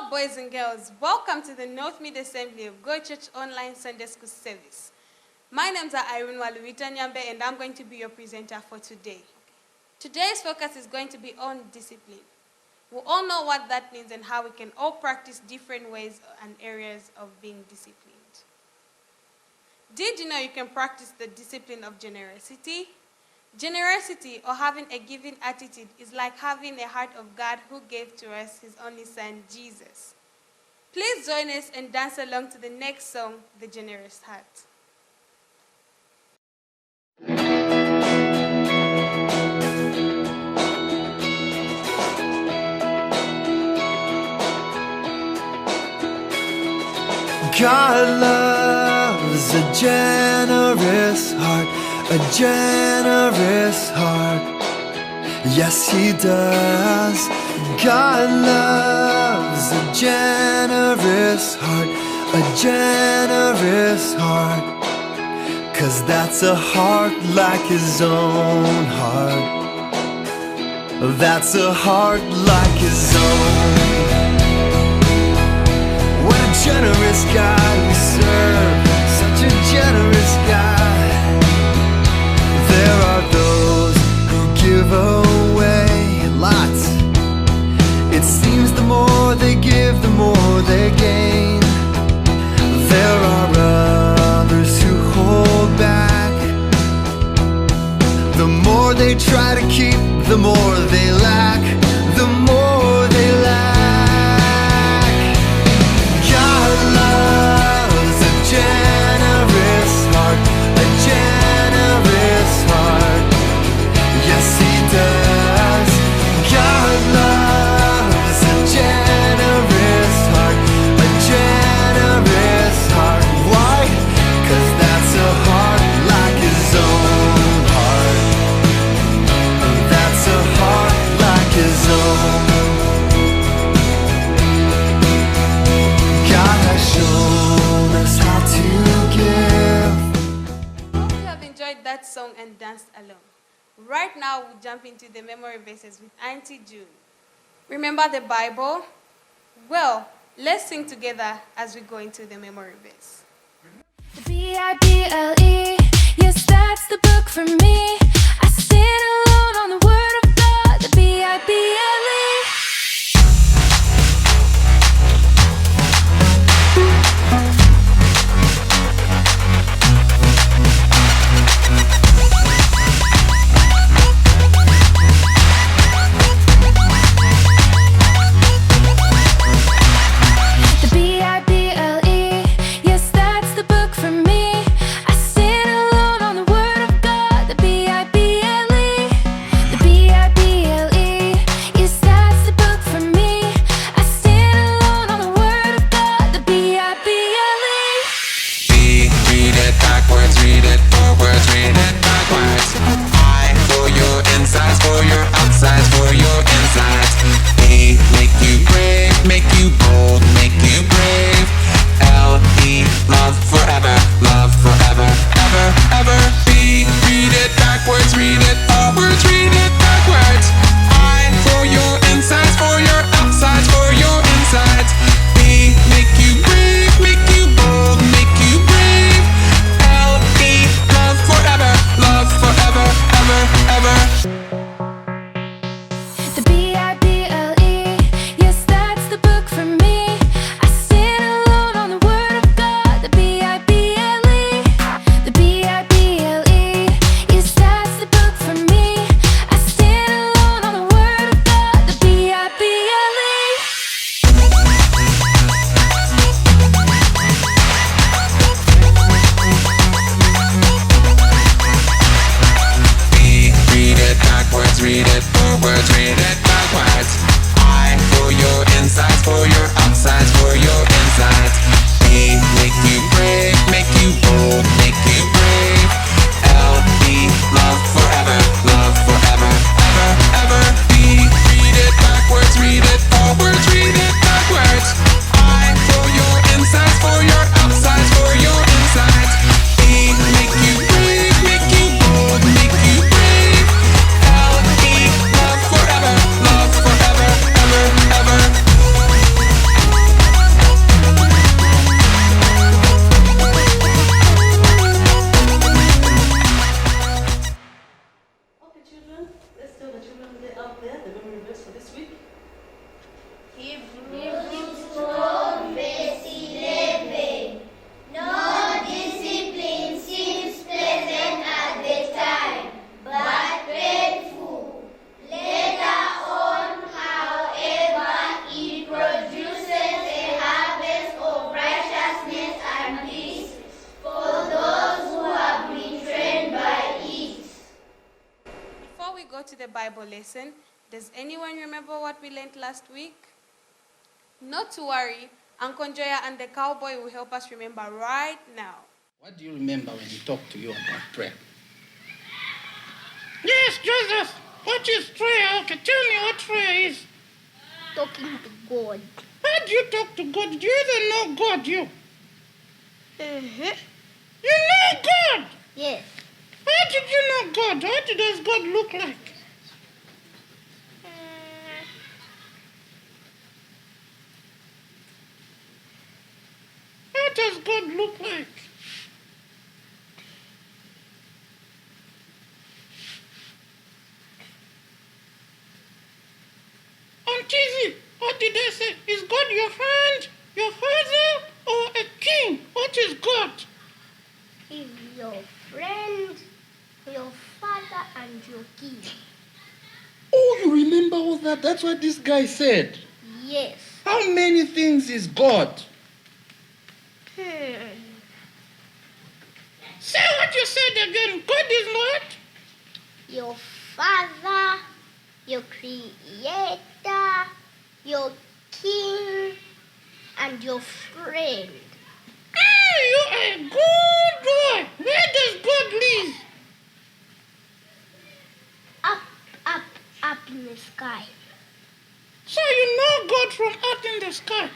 boys and girls. Welcome to the Northmead Assembly of Go Church Online Sunday School Service. My name's Irene Waluitanyambe and I'm going to be your presenter for today. Today's focus is going to be on discipline. We all know what that means and how we can all practice different ways and areas of being disciplined. Did you know you can practice the discipline of generosity? Generosity, or having a giving attitude, is like having a heart of God who gave to us his only son, Jesus. Please join us and dance along to the next song, The Generous Heart. God loves a generous heart, a generous heart. Yes, he does. God loves a generous heart, a generous heart. 'Cause that's a heart like his own heart. That's a heart like his own. What a generous God we serve, such a generous God. There are those who give away lots. It seems the more they give, the more they gain. There are others who hold back. The more they try to keep, the more they lack. The more they lack. That song and danced along. Right now, we jump into the memory verses with Auntie June. Remember the Bible? Well, let's sing together as we go into the memory verse. The Bible, yes, that's the book for me. I stand alone on the word of God. The Bible. Read it forwards, read it backwards. Bible lesson. Does anyone remember what we learned last week? Not to worry, Uncle Joya and the cowboy will help us remember right now. What do you remember when he talked to you about prayer? Yes, Joseph. What is prayer? Okay, tell me what prayer is. Talking to God. How do you talk to God? Do you even know God, you? You know God? Yes. How did you know God? How does God look like? How does God look like? On TV, what did they say? Is God your friend, your father, or a king? What is God? He's your friend, your father, and your king. Oh, you remember all that? That's what this guy said. Yes. How many things is God? Say what you said again. God is what? Your father, your creator, your king, and your friend. You are a good boy. Where does God live? Up in the sky. So you know God from up in the sky.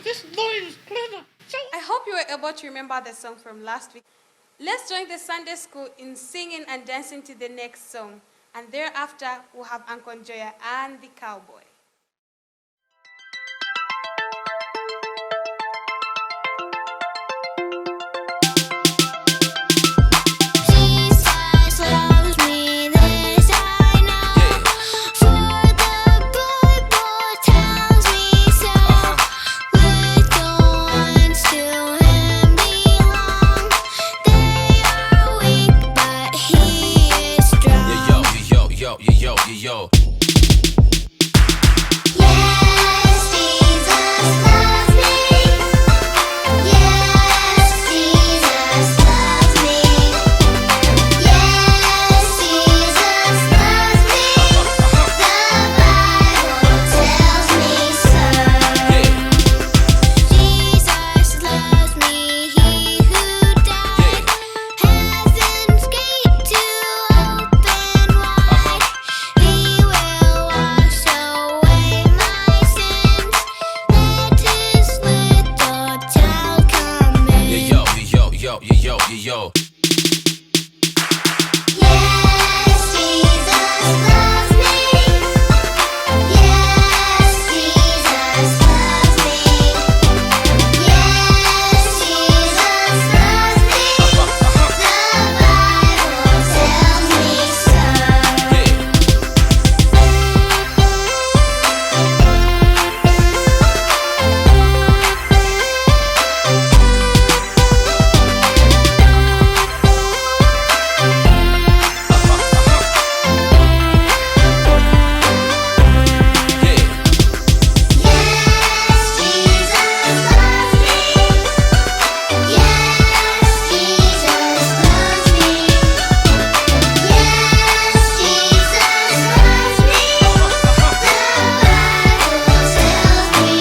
This boy is clever. So I hope you were able to remember the song from last week. Let's join the Sunday school in singing and dancing to the next song. And thereafter, we'll have Uncle Joya and the cowboy. Jesus loves me, this I know. For the Bible tells me so. Little ones to Him belong. They are weak, but He is strong. Yo. Yes, Jesus loves me. Yes, Jesus loves me. Yes, Jesus loves me. The Bible tells me so. Jesus loves me. He who died, heaven's gate to open wide. He will wash away my sins. Let His little child come in. Yo. Yes, Jesus loves me. Yes, Jesus loves me. Yes, Jesus loves me. The Bible tells me so. Yes, Jesus loves me. Yes, Jesus loves me. Yes, Jesus loves me. The Bible tells me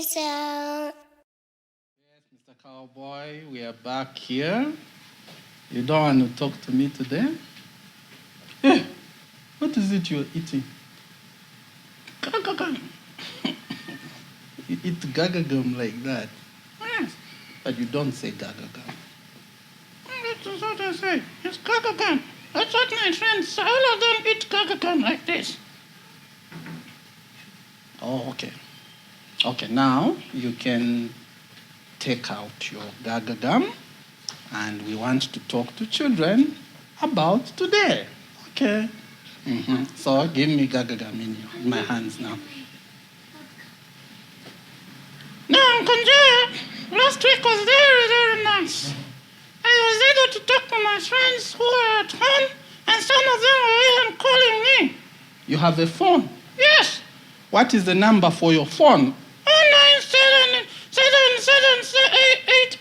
so. yes, Mr. Cowboy, we are back here. You don't want to talk to me today? Hey, what is it you're eating? Gagagam. You eat gagagam like that. Yes, but you don't say gagagam. That's what I say. It's gagagam. That's what my friends say. All of them eat gagagam like this. Oh, okay. Okay, now you can take out your gagagam, and we want to talk to children about today. Okay. So give me gagagam in my hands now. Now, Uncle Joe, last week was very, very nice. I was able to talk to my friends who are at home, and some of them were even calling me. You have a phone? Yes. What is the number for your phone? 097 777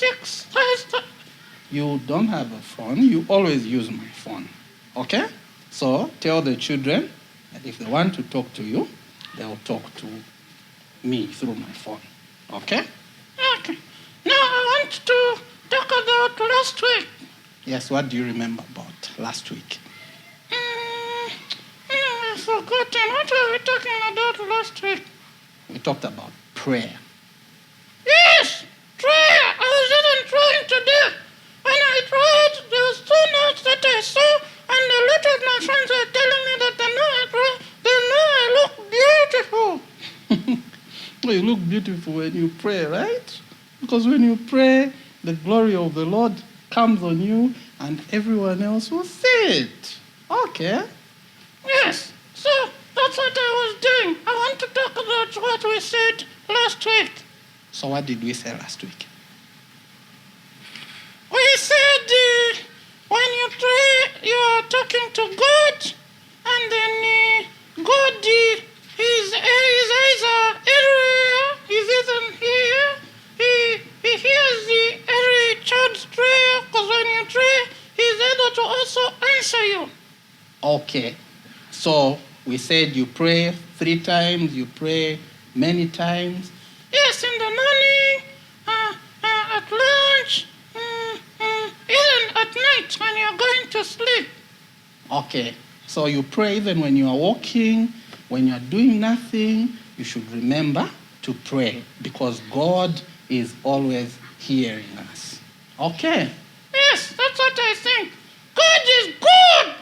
6. You don't have a phone. You always use my phone. Okay? So tell the children that if they want to talk to you, they'll talk to me through my phone. Okay? Okay. Now I want to talk about last week. Yes, what do you remember about last week? I've forgotten. What were we talking about last week? We talked about prayer. Yes! Prayer! I was even trying today. When I tried, there was so much that I saw, and a lot of my friends were telling me that they know I look beautiful. Well, you look beautiful when you pray, right? Because when you pray, the glory of the Lord comes on you, and everyone else will see it. Okay. Yes. So that's what I was doing. I want to talk about what we said last week. So what did we say last week? We said when you pray, you are talking to God, and then God his eyes are everywhere. He's even here. He hears every child's prayer, because when you pray, he's able to also answer you. Okay. So we said you pray 3 times, you pray many times. Yes, in the morning, at lunch, even at night when you're going to sleep. Okay, so you pray even when you are walking, when you are doing nothing, you should remember to pray because God is always hearing us. Okay? Yes, that's what I think. God is good!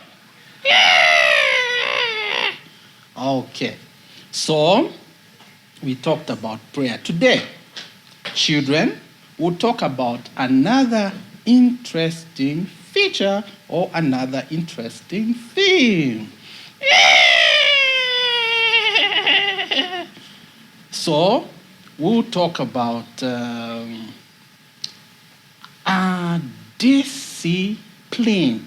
Yeah! Okay, so we talked about prayer. Today, children, we'll talk about another interesting feature or another interesting theme. Yeah! So, we'll talk about discipline.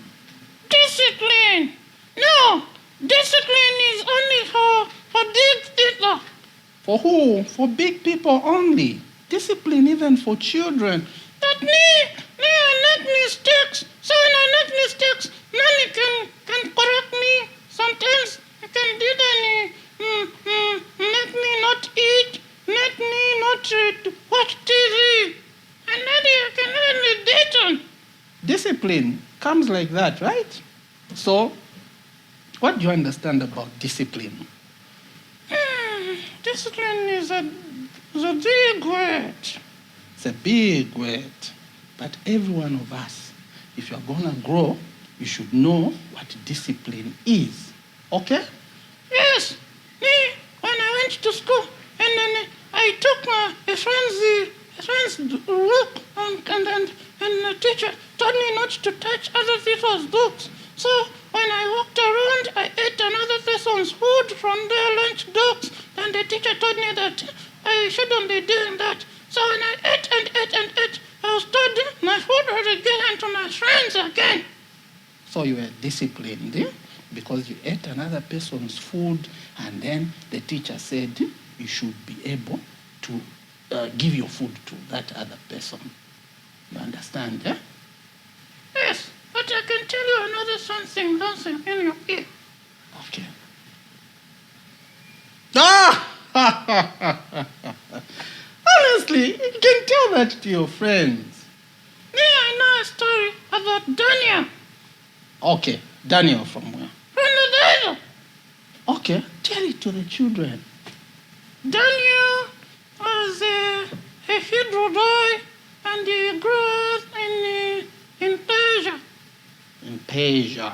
Discipline! No! Discipline is only for big people. For who? For big people only. Discipline even for children. That me I make mistakes. So when I make mistakes, Nanny can correct me. Sometimes you can do then make me not eat, make me not watch TV. And then you can only date on. Discipline comes like that, right? So, what do you understand about discipline? Discipline is a big word. It's a big word. But every one of us, if you're going to grow, you should know what discipline is. Okay? Yes. Me, when I went to school, and then I took a friend's book, and the teacher told me not to touch other people's books. So when I walked around, I ate another person's food from their lunch box, and the teacher told me that I shouldn't be doing that. So when I ate, I was told my food was given to my friends again. So you were disciplined because you ate another person's food, and then the teacher said you should be able to give your food to that other person. You understand, eh? Yes, but I can tell you another something in your ear. Okay. Honestly, you can tell that to your friends. Me, I know a story about Daniel. Okay, Daniel from where? From the Bible. Okay, tell it to the children. Daniel was a Hebrew boy, and he grew up in Persia. In Persia.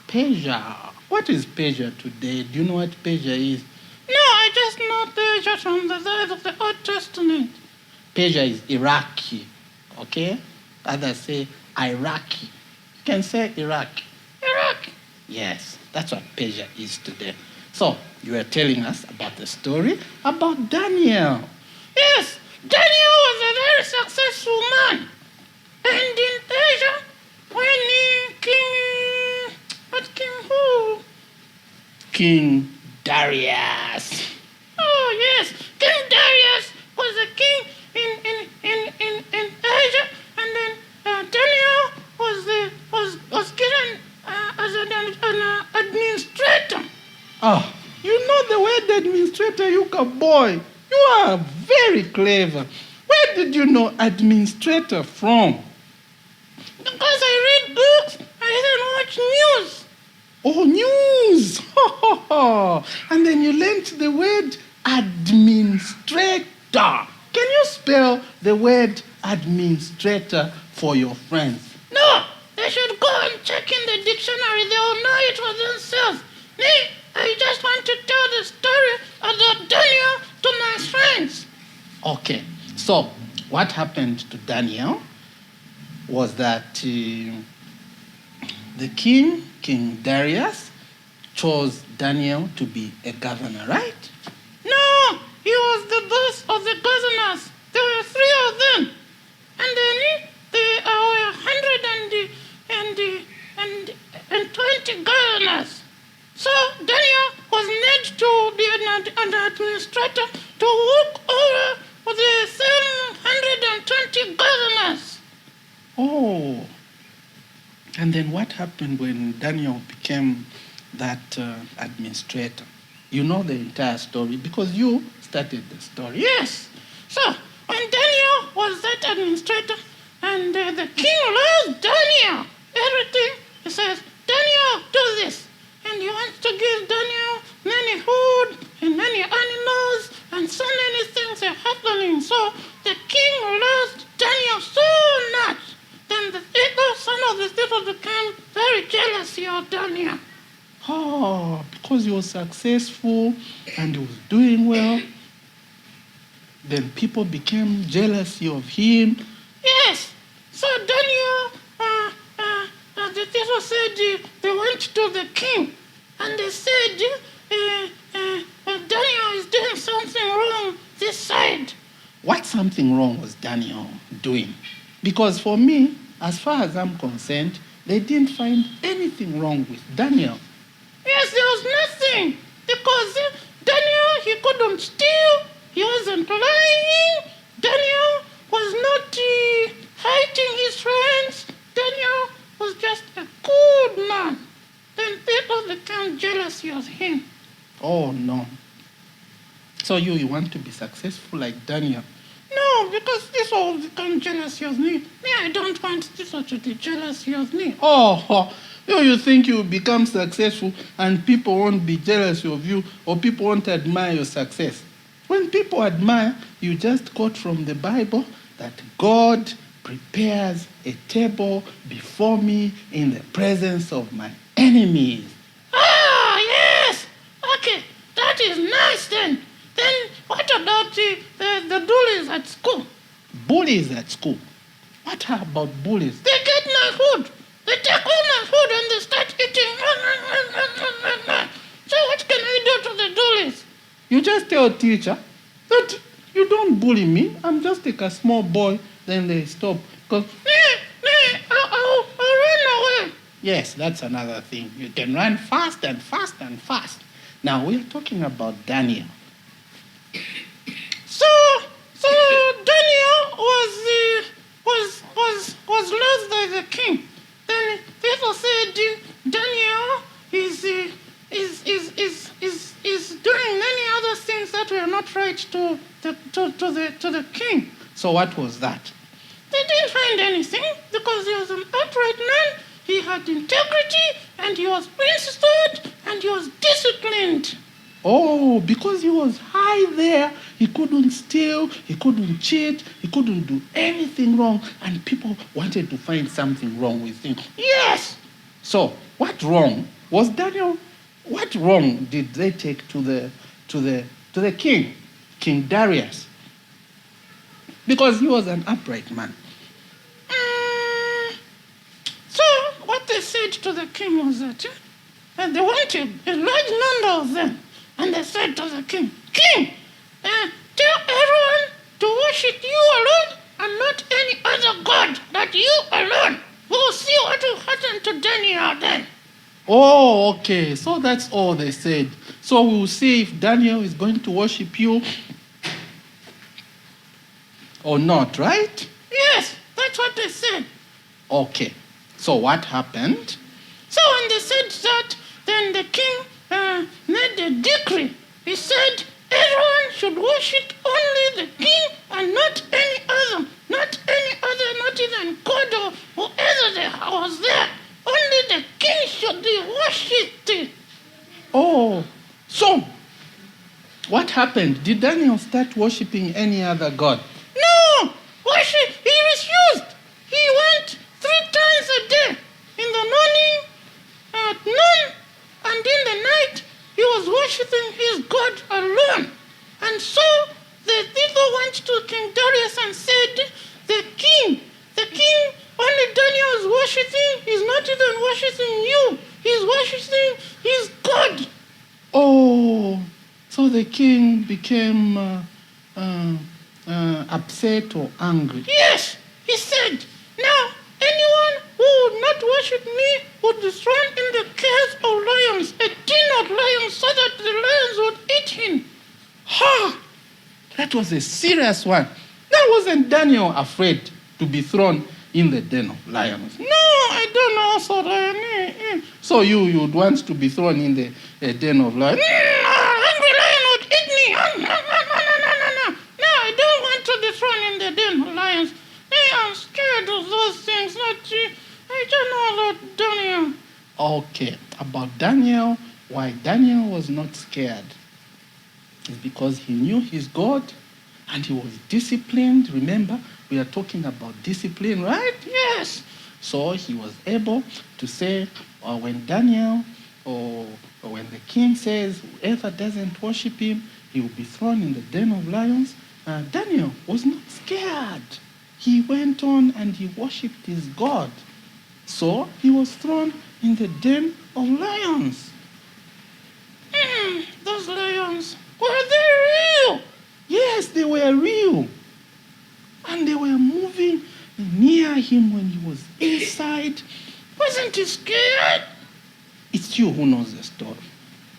Persia. What is Persia today? Do you know what Persia is? No, I just know Persia from the days of the Old Testament. Persia is Iraqi, okay? Others say Iraqi. You can say Iraq. Iraq. Yes, that's what Persia is today. So, you were telling us about the story about Daniel. Yes, Daniel was a very successful man. And in Persia, when King Darius. Oh, yes, King Darius was a king in Persia. Oh, you know the word administrator, you boy. You are very clever. Where did you know administrator from? Because I read books, I even watch news. Oh, news. And then you learnt the word administrator. Can you spell the word administrator for your friends? No, they should go and check in the dictionary. They will know it for themselves. Me, I just want to tell the story about Daniel to my friends. Okay, so what happened to Daniel was that the King Darius, chose Daniel to be a governor, right? No, he was the boss of the governors. There were 3 of them. And then there are 120 governors. So Daniel was made to be an administrator to work over the 720 governors. Oh. And then what happened when Daniel became that administrator? You know the entire story because you started the story. Yes. So when Daniel was that administrator, and the king loves Daniel, everything, he says, Daniel, do this. And he wants to give Daniel many food and many animals, and so many things are happening. So the king loves Daniel so much. Then the people, some of the people became very jealous of Daniel. Oh, because he was successful and he was doing well. Then people became jealous of him. Yes. So Daniel, the people said they went to the king and they said, Daniel is doing something wrong this side. What something wrong was Daniel doing? Because for me, as far as I'm concerned, they didn't find anything wrong with Daniel. Yes, there was nothing. Because Daniel, he couldn't steal. He wasn't lying. Daniel was not fighting his friends. Daniel was just a good man. Then people became jealous of him. Oh, no. So you want to be successful like Daniel? No, because this will become jealous of me. Me, I don't want this to be jealous of me. Oh, you think you will become successful and people won't be jealous of you or people won't admire your success. When people admire, you just quote from the Bible that God prepares a table before me in the presence of my enemies. Ah, yes! Okay, that is nice then. Then what about the bullies at school? Bullies at school? What about bullies? They get my food. They take all my food and they start eating. So what can I do to the bullies? You just tell teacher that you don't bully me. I'm just like a small boy. Then they stop. Because I'll run away. yes, that's another thing. You can run fast and fast and fast. Now we're talking about Daniel. So Daniel was loved by the king. Then people said Daniel is doing many other things that were not right to the king. So what was that? They didn't find anything because he was an upright man. He had integrity and he was principled and he was disciplined. Oh, because he was high there, he couldn't steal, he couldn't cheat, he couldn't do anything wrong, and people wanted to find something wrong with him. Yes. So, what wrong was Daniel? What wrong did they take to the king, King Darius? Because he was an upright man. So what they said to the king was that they wanted a large number of them. And they said to the king, King, tell everyone to worship you alone and not any other god, but you alone. We'll see what will happen to Daniel then. Oh, okay. So that's all they said. So we'll see if Daniel is going to worship you or not, right? Yes, that's what they said. Okay. So what happened? So when they said that, then the king made a decree. He said everyone should worship only the king and not any other. Not any other, not even God or whoever was there. Only the king should be worshipped. Oh, so what happened? Did Daniel start worshipping any other god? No! Worship! He refused! He went 3 times a day. In the morning, at noon, and in the night, he was worshiping his God alone. And so the people went to King Darius and said, the king, only Daniel is worshiping. He's not even worshiping you. He's worshiping his God. Oh, so the king became upset or angry. Yes, he said, now anyone who would not worship me would be thrown in the caves of lions, a den of lions, so that the lions would eat him. Ha! That was a serious one. Now wasn't Daniel afraid to be thrown in the den of lions? No, I don't know, sir. So you would want to be thrown in the den of lions? Hungry lion would eat me. No, I don't want to be thrown in the den of lions. I'm scared of those things. I don't know about Daniel. Okay, about Daniel, why Daniel was not scared is because he knew his God and he was disciplined. Remember, we are talking about discipline, right? Yes. So he was able to say, when Daniel or when the king says whoever doesn't worship him, he will be thrown in the den of lions. Daniel was not scared. He went on and he worshipped his God. So he was thrown in the den of lions. Those lions, were they real? Yes, they were real. And they were moving near him when he was inside. Wasn't he scared? It's you who knows the story.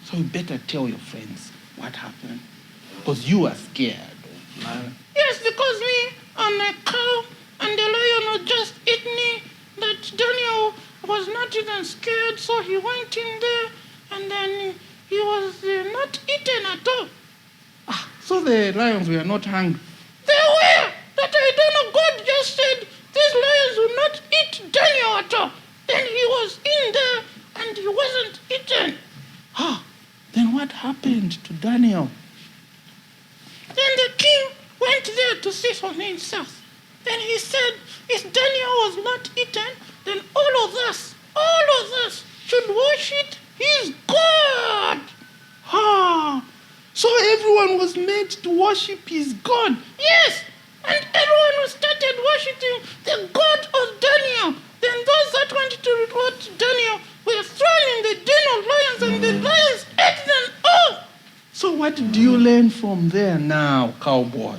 So you better tell your friends what happened. Because you are scared of lions. Yes, because me, I'm a cow, and the lion would just eat me. That Daniel was not even scared, so he went in there, and then he was not eaten at all. So the lions were not hungry. They were! That I don't know, God just said, these lions will not eat Daniel at all. Then he was in there, and he wasn't eaten. Then what happened to Daniel? Then the king went there to see for himself. Then he said, if Daniel was not eaten, then all of us should worship his God. So everyone was made to worship his God. Yes, and everyone started worshiping the God of Daniel. Then those that wanted to report Daniel were thrown in the den of lions, and the lions ate them all. So what do you learn from there now, cowboy?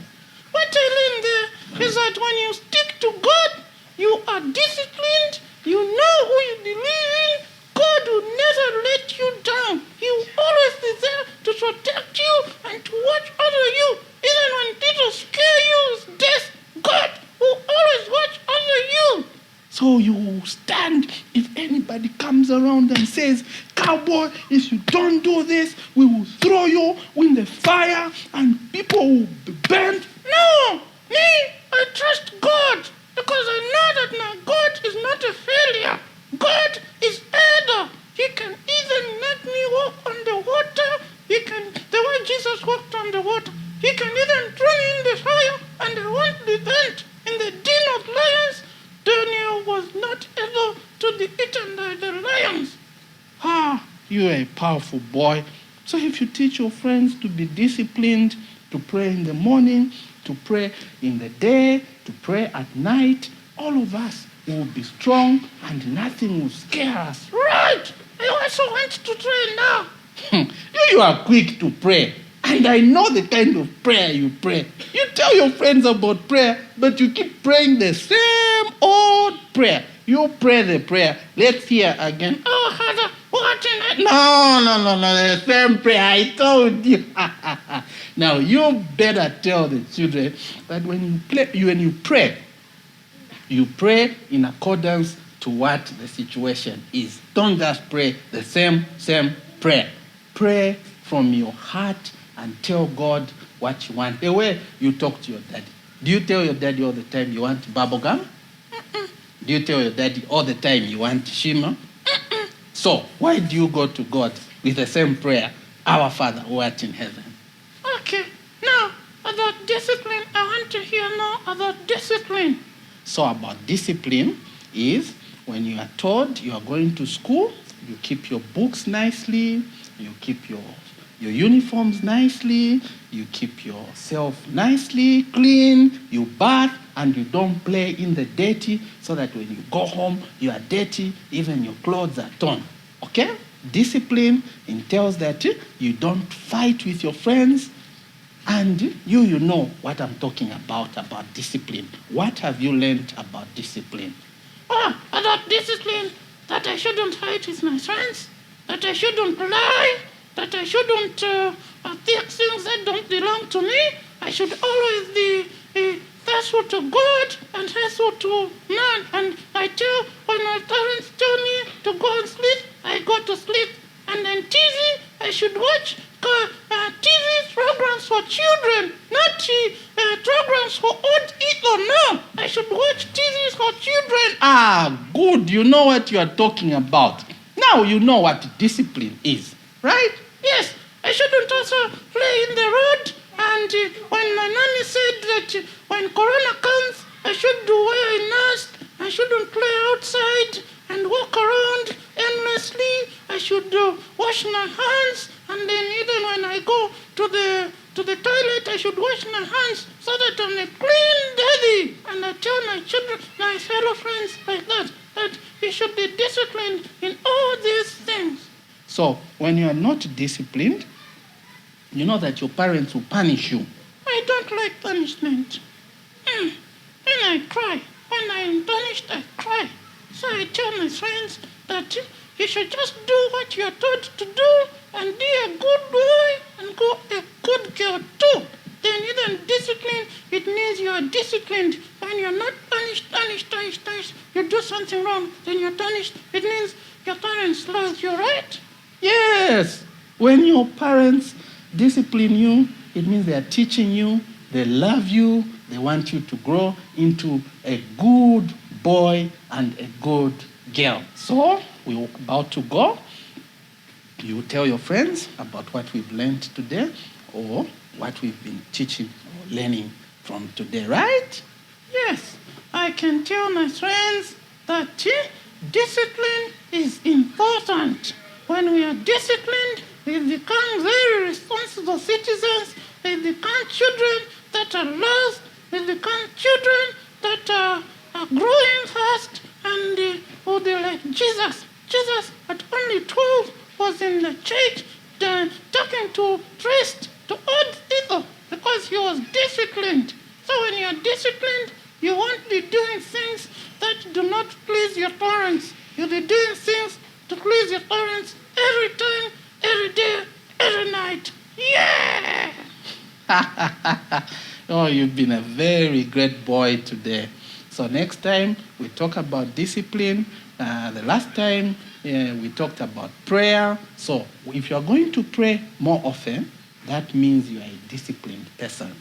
What I learned there is that when you stick to God, you are disciplined, you know who you believe in, God will never let you down. He will always be there to protect you and to watch over you. Even when people scare you with death, God will always watch over you. So you stand if anybody comes around and says, cowboy, if you don't do this, we will throw you in the fire and people will be burned. No, me, I trust God because I know that my God is not a failure. God is able. He can even make me walk on the water. The way Jesus walked on the water. He can even throw me in the fire and I won't be burnt. In the den of lions, Daniel was not able to be eaten by the lions. You're a powerful boy. So if you teach your friends to be disciplined, to pray in the morning, to pray in the day, to pray at night, all of us will be strong and nothing will scare us. Right! I also want to pray now. You are quick to pray. And I know the kind of prayer you pray. You tell your friends about prayer, but you keep praying the same old prayer. You pray the prayer. Let's hear again. Oh, Father, what in it? No, the same prayer. I told you. Now, you better tell the children that when you pray in accordance to what the situation is. Don't just pray the same prayer. pray from your heart and tell God what you want. The way you talk to your daddy. Do you tell your daddy all the time you want bubble gum? Do you tell your daddy all the time you want shima? So, why do you go to God with the same prayer, Our Father who art in heaven? Okay, now about discipline, I want to hear more about discipline. So, about discipline is when you are told you are going to school, you keep your books nicely, you keep your uniforms nicely, you keep yourself nicely clean, you bath, and you don't play in the dirty so that when you go home, you are dirty, even your clothes are torn. Okay? Discipline entails that you don't fight with your friends, and you know what I'm talking about discipline. What have you learned about discipline? About discipline, that I shouldn't fight with my friends, that I shouldn't lie, that I shouldn't take things that don't belong to me. I should always be faithful to God and faithful to man. And when my parents tell me to go and sleep, I go to sleep. And then TV, I should watch TV programs for children, not programs for old people. No, I should watch TVs for children. Ah, good. You know what you are talking about. Now you know what discipline is, right? Yes, I shouldn't also play in the road. And when my nanny said that when Corona comes, I should wear a mask, I shouldn't play outside and walk around endlessly. I should wash my hands, and then even when I go to the toilet, I should wash my hands so that I'm a clean daddy. And I tell my children, my fellow friends like that you should be disciplined in all these things. So, when you are not disciplined, you know that your parents will punish you. I don't like punishment. When I cry, when I am punished, I cry. So I tell my friends that you should just do what you're told to do and be a good boy and go a good girl too. Then even discipline, it means you are disciplined. When you're not punished, you do something wrong, then you're punished. It means your parents love you, right? Yes. When your parents discipline you, it means they are teaching you, they love you, they want you to grow into a good boy and a good girl. So, we're about to go. You tell your friends about what we've learned today or what we've been teaching or learning from today, right? Yes, I can tell my friends that discipline is important. When we are disciplined, we become very responsible citizens. We become children that are loved. We become children that are growing fast and will be like Jesus. Jesus at only 12 was in the church talking to priests, to old people, because he was disciplined. So when you're disciplined, you won't be doing things that do not please your parents. You'll be doing things to please your parents every time, every day, every night. Yeah! Oh, you've been a very great boy today. So next time we talk about discipline. The last time we talked about prayer. So if you're going to pray more often, that means you are a disciplined person.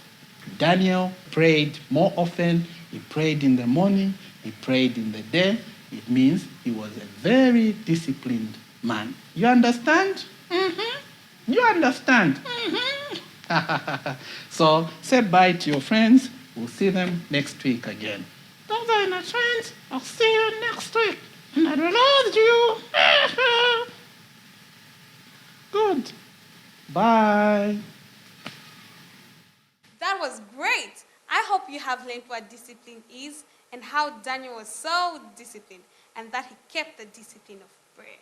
Daniel prayed more often. He prayed in the morning. He prayed in the day. It means he was a very disciplined man. You understand? Mm-hmm. You understand? Mm-hmm. So say bye to your friends. We'll see them next week again. Bye-bye, my friends. I'll see you next week. And I love you. Good. Bye. That was great. I hope you have learned what discipline is and how Daniel was so disciplined and that he kept the discipline of prayer.